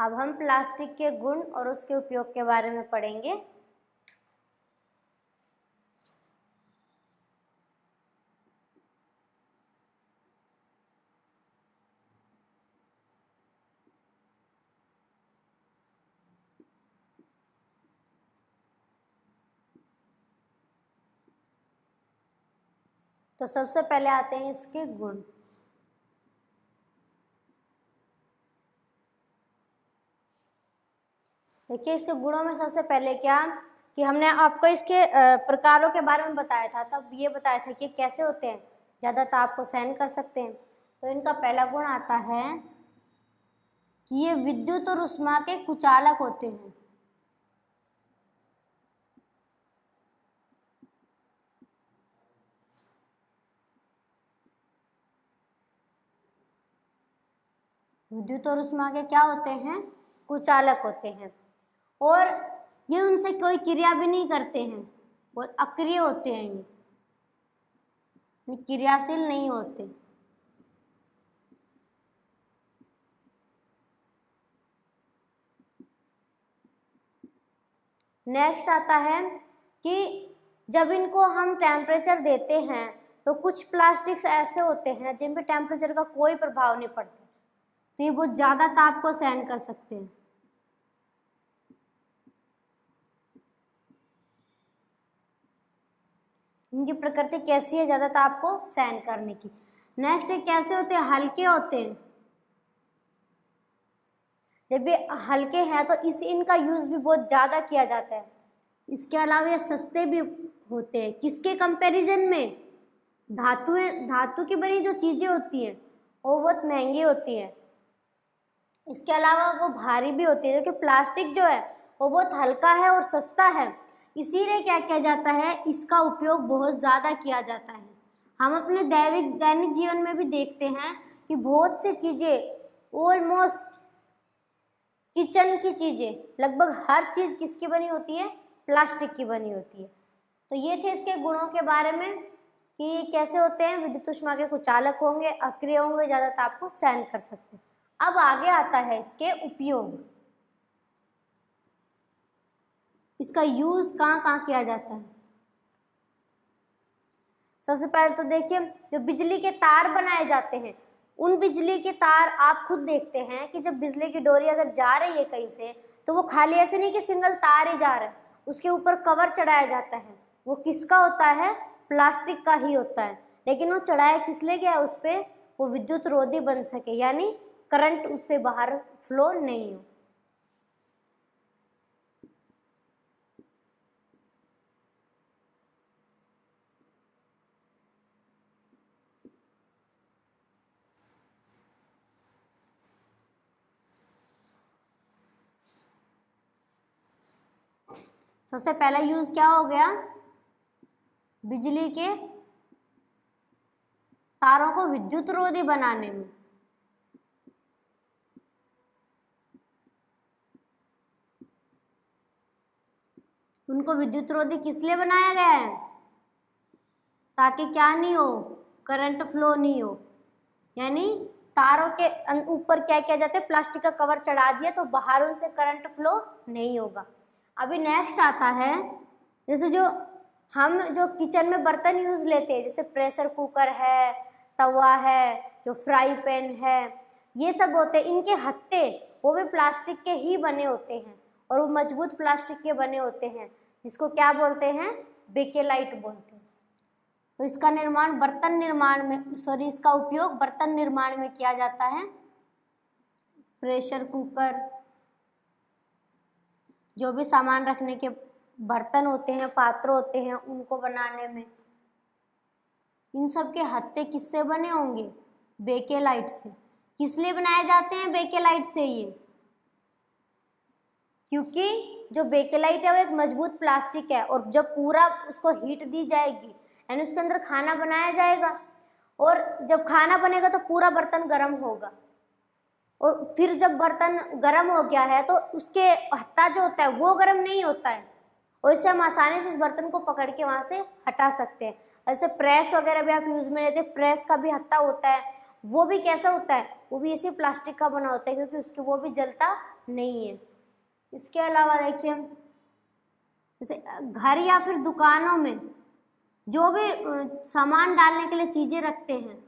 अब हम प्लास्टिक के गुण और उसके उपयोग के बारे में पढ़ेंगे। तो सबसे पहले आते हैं इसके गुण। देखिए इसके गुणों में सबसे पहले क्या कि हमने आपको इसके प्रकारों के बारे में बताया था, तब ये बताया था कि कैसे होते हैं, ज़्यादा ताप को सहन कर सकते हैं। तो इनका पहला गुण आता है कि ये विद्युत और ऊष्मा के कुचालक होते हैं। विद्युत और ऊष्मा के क्या होते हैं? कुचालक होते हैं। और ये उनसे कोई क्रिया भी नहीं करते हैं, वो अक्रिय होते हैं, ये क्रियाशील नहीं होते। नेक्स्ट आता है कि जब इनको हम टेम्परेचर देते हैं तो कुछ प्लास्टिक्स ऐसे होते हैं जिन पे टेम्परेचर का कोई प्रभाव नहीं पड़ता, तो ये बहुत ज़्यादा ताप को सहन कर सकते हैं। इनकी प्रकृति कैसी है? ज़्यादा ताप को सहन करने की। नेक्स्ट कैसे होते हैं? हल्के होते हैं। जब ये हल्के हैं तो इनका यूज़ भी बहुत ज़्यादा किया जाता है। इसके अलावा ये सस्ते भी होते हैं। किसके कंपैरिजन में? धातु की बनी जो चीज़ें होती हैं वो बहुत महंगी होती है। इसके अलावा वो भारी भी होती है, क्योंकि प्लास्टिक जो है वो बहुत हल्का है और सस्ता है, इसीलिए क्या किया जाता है, इसका उपयोग बहुत ज़्यादा किया जाता है। हम अपने दैनिक जीवन में भी देखते हैं कि बहुत सी चीज़ें, ऑलमोस्ट किचन की चीज़ें, लगभग हर चीज़ किसकी बनी होती है? प्लास्टिक की बनी होती है। तो ये थे इसके गुणों के बारे में कि कैसे होते हैं, विद्युत ऊष्मा के कुचालक होंगे, अक्रिय होंगे, ज़्यादा ताप को सहन कर सकते हैं। अब आगे आता है इसके उपयोग। इसका यूज कहाँ कहाँ किया जाता है? सबसे पहले तो देखिए, जो बिजली के तार बनाए जाते हैं, उन बिजली के तार आप खुद देखते हैं कि जब बिजली की डोरी अगर जा रही है कहीं से, तो वो खाली ऐसे नहीं कि सिंगल तार ही जा रहा है, उसके ऊपर कवर चढ़ाया जाता है। वो किसका होता है? प्लास्टिक का ही होता है। लेकिन वो चढ़ाया किस लिए गया? उस पर वो विद्युत रोधी बन सके, यानी करंट उससे बाहर फ्लो नहीं हो। सबसे पहला यूज क्या हो गया? बिजली के तारों को विद्युत रोधी बनाने में। उनको विद्युत रोधी किस लिए बनाया गया है? ताकि क्या नहीं हो? करंट फ्लो नहीं हो। यानी तारों के ऊपर क्या किया जाता है? प्लास्टिक का कवर चढ़ा दिया तो बाहर उनसे करंट फ्लो नहीं होगा। अभी नेक्स्ट आता है, जैसे हम जो किचन में बर्तन यूज लेते हैं, जैसे प्रेशर कुकर है, तवा है, जो फ्राई पैन है, ये सब होते हैं, इनके हत्थे वो भी प्लास्टिक के ही बने होते हैं और वो मजबूत प्लास्टिक के बने होते हैं, जिसको क्या बोलते हैं? बेकेलाइट बोलते हैं। तो इसका निर्माण बर्तन निर्माण में, इसका उपयोग बर्तन निर्माण में किया जाता है। प्रेशर कुकर, जो भी सामान रखने के बर्तन होते हैं, पात्र होते हैं, उनको बनाने में इन सब के हत्थे किससे बने होंगे? बेकेलाइट से। किस लिए बनाए जाते हैं बेकेलाइट से? ये क्योंकि जो बेकेलाइट है वो एक मजबूत प्लास्टिक है, और जब पूरा उसको हीट दी जाएगी, यानी उसके अंदर खाना बनाया जाएगा, और जब खाना बनेगा तो पूरा बर्तन गर्म होगा, और फिर जब बर्तन गर्म हो गया है तो उसके हत्था जो होता है वो गर्म नहीं होता है, और इससे हम आसानी से उस बर्तन को पकड़ के वहाँ से हटा सकते हैं। ऐसे प्रेस वगैरह भी आप यूज में लेते हैं, प्रेस का भी हत्था होता है, वो भी कैसा होता है? वो भी इसी प्लास्टिक का बना होता है, क्योंकि उसके वो भी जलता नहीं है। इसके अलावा देखिए, जैसे घर या फिर दुकानों में जो भी सामान डालने के लिए चीजें रखते हैं,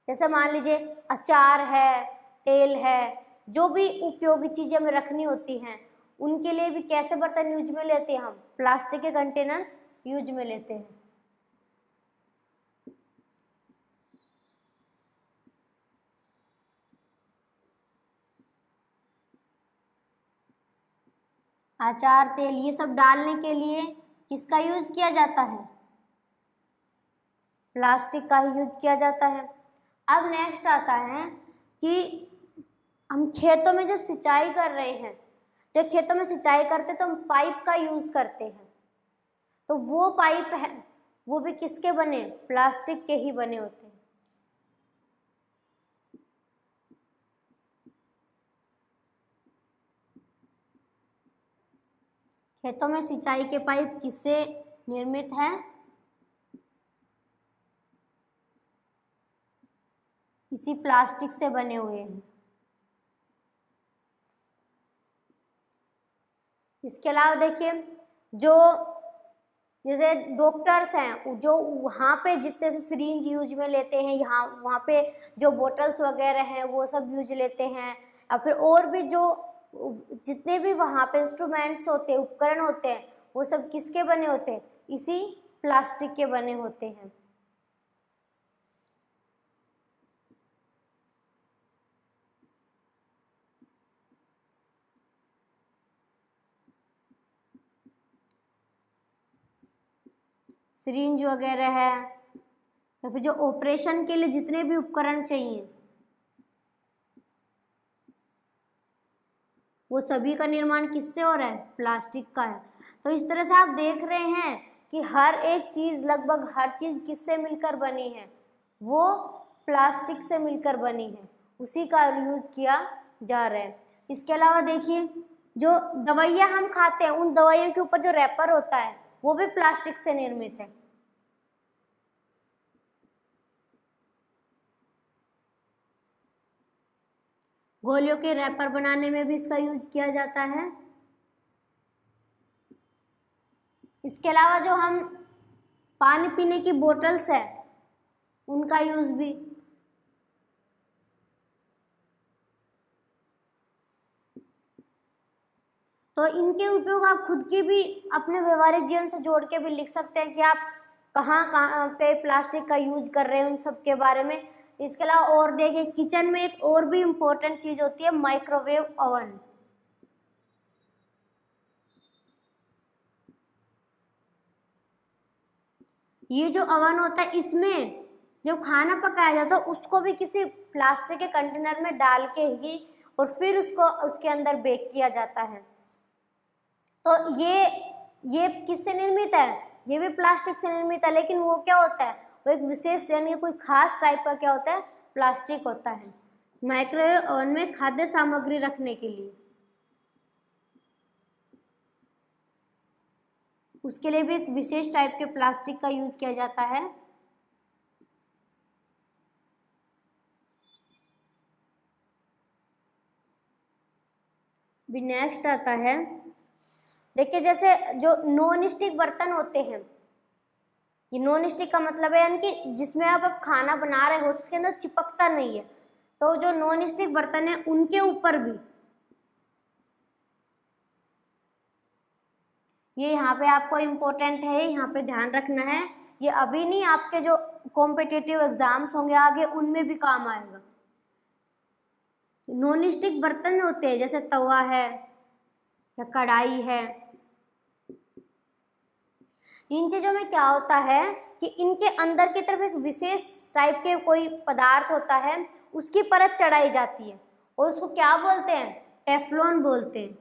जैसे मान लीजिए अचार है, तेल है, जो भी उपयोगी चीजें हमें रखनी होती हैं, उनके लिए भी कैसे बर्तन यूज में लेते हैं हम? प्लास्टिक के कंटेनर्स यूज में लेते हैं। अचार, तेल, ये सब डालने के लिए किसका यूज किया जाता है? प्लास्टिक का ही यूज किया जाता है। अब नेक्स्ट आता है कि हम खेतों में जब सिंचाई कर रहे हैं, जब खेतों में सिंचाई करते हैं तो हम पाइप का यूज करते हैं, तो वो पाइप है वो भी किसके बने? प्लास्टिक के ही बने होते हैं। खेतों में सिंचाई के पाइप किससे निर्मित है? इसी प्लास्टिक से बने हुए हैं। इसके अलावा देखिए, जो जैसे डॉक्टर्स हैं, जो वहाँ पे जितने से सिरिंज यूज में लेते हैं, यहाँ वहाँ पे जो बोटल्स वगैरह हैं वो सब यूज लेते हैं, या फिर और भी जो जितने भी वहाँ पे इंस्ट्रूमेंट्स होते हैं, उपकरण होते हैं, वो सब किसके बने होते हैं? इसी प्लास्टिक के बने होते हैं। सिरिंज वगैरह है, या फिर जो ऑपरेशन के लिए जितने भी उपकरण चाहिए, वो सभी का निर्माण किससे हो रहा है? प्लास्टिक का है। तो इस तरह से आप देख रहे हैं कि हर एक चीज, लगभग हर चीज किससे मिलकर बनी है? वो प्लास्टिक से मिलकर बनी है, उसी का यूज किया जा रहा है। इसके अलावा देखिए, जो दवाइयाँ हम खाते हैं, उन दवाइयों के ऊपर जो रैपर होता है वो भी प्लास्टिक से निर्मित है। गोलियों के रैपर बनाने में भी इसका यूज किया जाता है। इसके अलावा जो हम पानी पीने की बोतल्स है, उनका यूज भी। तो इनके उपयोग आप खुद की भी अपने व्यवहारिक जीवन से जोड़ के भी लिख सकते हैं कि आप कहाँ कहाँ पे प्लास्टिक का यूज कर रहे हैं, उन सब के बारे में। इसके अलावा और देखिए, किचन में एक और भी इम्पोर्टेंट चीज होती है, माइक्रोवेव ओवन। ये जो ओवन होता है, इसमें जब खाना पकाया जाता है उसको भी किसी प्लास्टिक के कंटेनर में डाल के ही और फिर उसको उसके अंदर बेक किया जाता है। तो ये किससे निर्मित है? ये भी प्लास्टिक से निर्मित है, लेकिन वो क्या होता है? वो एक विशेष यानी कोई खास टाइप का क्या होता है? प्लास्टिक होता है। माइक्रोवेव ओवन में खाद्य सामग्री रखने के लिए, उसके लिए भी एक विशेष टाइप के प्लास्टिक का यूज किया जाता है। भी नेक्स्ट आता है, देखिए जैसे जो नॉन स्टिक बर्तन होते हैं, ये नॉन स्टिक का मतलब है यानी कि जिसमें आप खाना बना रहे हो तो उसके अंदर चिपकता नहीं है। तो जो नॉन स्टिक बर्तन है उनके ऊपर भी ये यहाँ पे आपको इम्पोर्टेंट है, यहाँ पे ध्यान रखना है। ये अभी नहीं, आपके जो कॉम्पिटिटिव एग्जाम्स होंगे आगे उनमें भी काम आएगा। नॉन स्टिक बर्तन होते हैं जैसे तवा है या कढ़ाई है, इन चीजों में क्या होता है कि इनके अंदर की तरफ एक विशेष टाइप के कोई पदार्थ होता है, उसकी परत चढ़ाई जाती है और उसको क्या बोलते हैं? टेफ्लॉन बोलते हैं।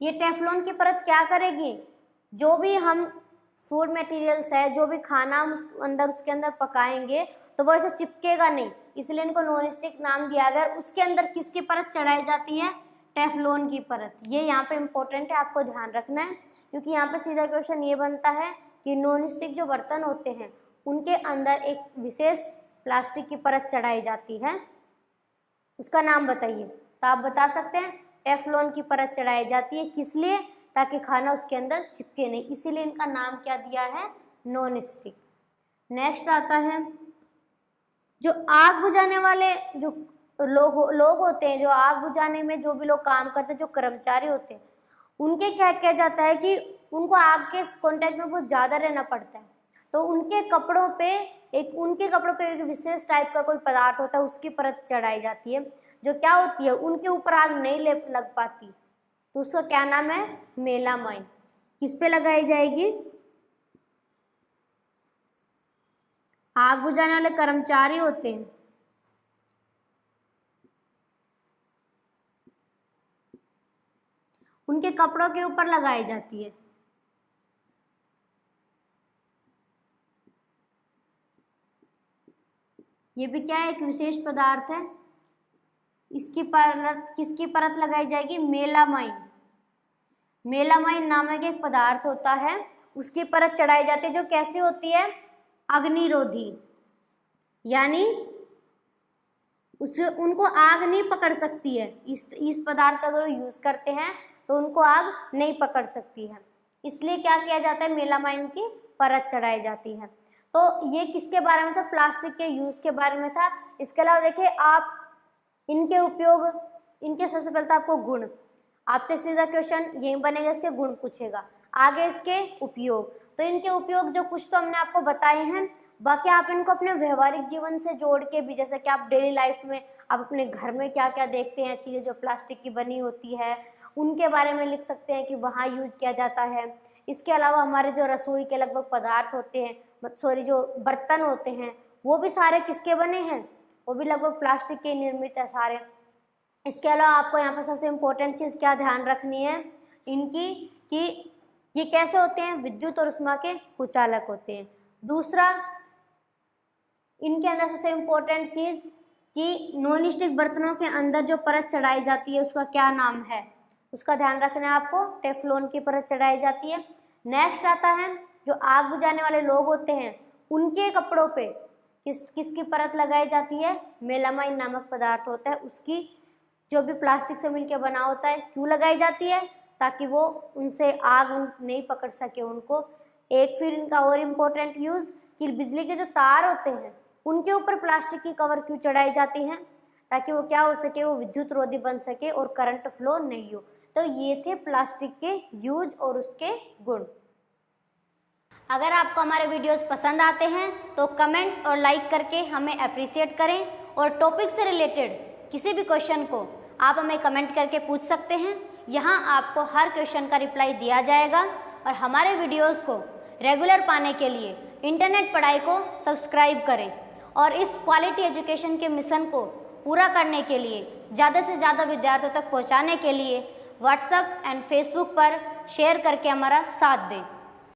ये टेफ्लॉन की परत क्या करेगी? जो भी हम फूड मटेरियल्स है, जो भी खाना हम उसके अंदर पकाएंगे तो वो ऐसे चिपकेगा नहीं, इसलिए इनको नॉन स्टिक नाम दिया गया। उसके अंदर किसकी परत चढ़ाई जाती है? टेफ्लॉन की परत। ये यहाँ पे इम्पोर्टेंट है, आपको ध्यान रखना है, क्योंकि यहाँ पे सीधा क्वेश्चन ये बनता है कि नॉन स्टिक जो बर्तन होते हैं उनके अंदर एक विशेष प्लास्टिक की परत चढ़ाई जाती है, उसका नाम बताइए। तो आप बता सकते हैं टेफ्लॉन की परत चढ़ाई जाती है, किस लिए? ताकि खाना उसके अंदर चिपके नहीं, इसीलिए इनका नाम क्या दिया है? Non stick. नेक्स्ट आता है जो आग बुझाने वाले जो लोग होते हैं, जो आग बुझाने में जो भी लोग काम करते हैं, जो कर्मचारी होते हैं, उनके क्या किया जाता है कि उनको आग के कांटेक्ट में बहुत ज़्यादा रहना पड़ता है, तो उनके कपड़ों पे एक विशेष टाइप का कोई पदार्थ होता है, उसकी परत चढ़ाई जाती है, जो क्या होती है, उनके ऊपर आग नहीं लग पाती, तो उसका क्या नाम है? मेलामाइन। किस पे लगाई जाएगी? आग बुझाने वाले कर्मचारी होते हैं, उनके कपड़ों के ऊपर लगाई जाती है। ये भी क्या है? एक विशेष पदार्थ है। इसकी परत, किसकी परत लगाई जाएगी? मेलामाइन। मेलामाइन नामक एक पदार्थ होता है, उसकी परत चढ़ाई जाती है, जो कैसी होती है? अग्निरोधी, यानी उनको आग नहीं पकड़ सकती है। इस पदार्थ का अगर यूज करते हैं तो उनको आग नहीं पकड़ सकती है, इसलिए क्या किया जाता है? मेलामाइन की परत चढ़ाई जाती है। तो ये किसके बारे में था? प्लास्टिक के यूज के बारे में था। इसके अलावा देखिए आप इनके उपयोग, इनके सबसे पहले तो आपको गुण, आपसे सीधा क्वेश्चन यही बनेगा, इसके गुण पूछेगा, आगे इसके उपयोग। तो इनके उपयोग जो कुछ तो हमने आपको बताए हैं, बाकी आप इनको अपने व्यवहारिक जीवन से जोड़ के भी, जैसे कि आप डेली लाइफ में आप अपने घर में क्या क्या देखते हैं, चीज़ें जो प्लास्टिक की बनी होती है, उनके बारे में लिख सकते हैं कि वहाँ यूज किया जाता है। इसके अलावा हमारे जो रसोई के लगभग पदार्थ होते हैं, जो बर्तन होते हैं, वो भी सारे किसके बने हैं? वो भी लगभग प्लास्टिक के निर्मित है सारे। इसके अलावा आपको यहाँ पर सबसे इम्पोर्टेंट चीज़ क्या ध्यान रखनी है इनकी, कि ये कैसे होते हैं? विद्युत और उष्मा के कुचालक होते हैं। दूसरा, इनके अंदर सबसे इम्पोर्टेंट चीज़ कि नॉन स्टिक बर्तनों के अंदर जो परत चढ़ाई जाती है उसका क्या नाम है, उसका ध्यान रखना है आपको। टेफ्लॉन की परत चढ़ाई जाती है। नेक्स्ट आता है जो आग बुझाने वाले लोग होते हैं, उनके कपड़ों पे किसकी परत लगाई जाती है? मेलामाइन नामक पदार्थ होता है, उसकी जो भी प्लास्टिक से मिलकर बना होता है। क्यों लगाई जाती है? ताकि वो उनसे आग नहीं पकड़ सके उनको। एक फिर इनका और इम्पोर्टेंट यूज़ कि बिजली के जो तार होते हैं उनके ऊपर प्लास्टिक की कवर क्यों चढ़ाई जाती है? ताकि वो क्या हो सके, वो विद्युत रोधी बन सके और करंट फ्लो नहीं हो। तो ये थे प्लास्टिक के यूज और उसके गुण। अगर आपको हमारे वीडियोस पसंद आते हैं तो कमेंट और लाइक करके हमें अप्रिशिएट करें, और टॉपिक से रिलेटेड किसी भी क्वेश्चन को आप हमें कमेंट करके पूछ सकते हैं। यहाँ आपको हर क्वेश्चन का रिप्लाई दिया जाएगा। और हमारे वीडियोस को रेगुलर पाने के लिए इंटरनेट पढ़ाई को सब्सक्राइब करें, और इस क्वालिटी एजुकेशन के मिशन को पूरा करने के लिए, ज़्यादा से ज़्यादा विद्यार्थियों तक पहुँचाने के लिए व्हाट्सएप एंड फेसबुक पर शेयर करके हमारा साथ दें।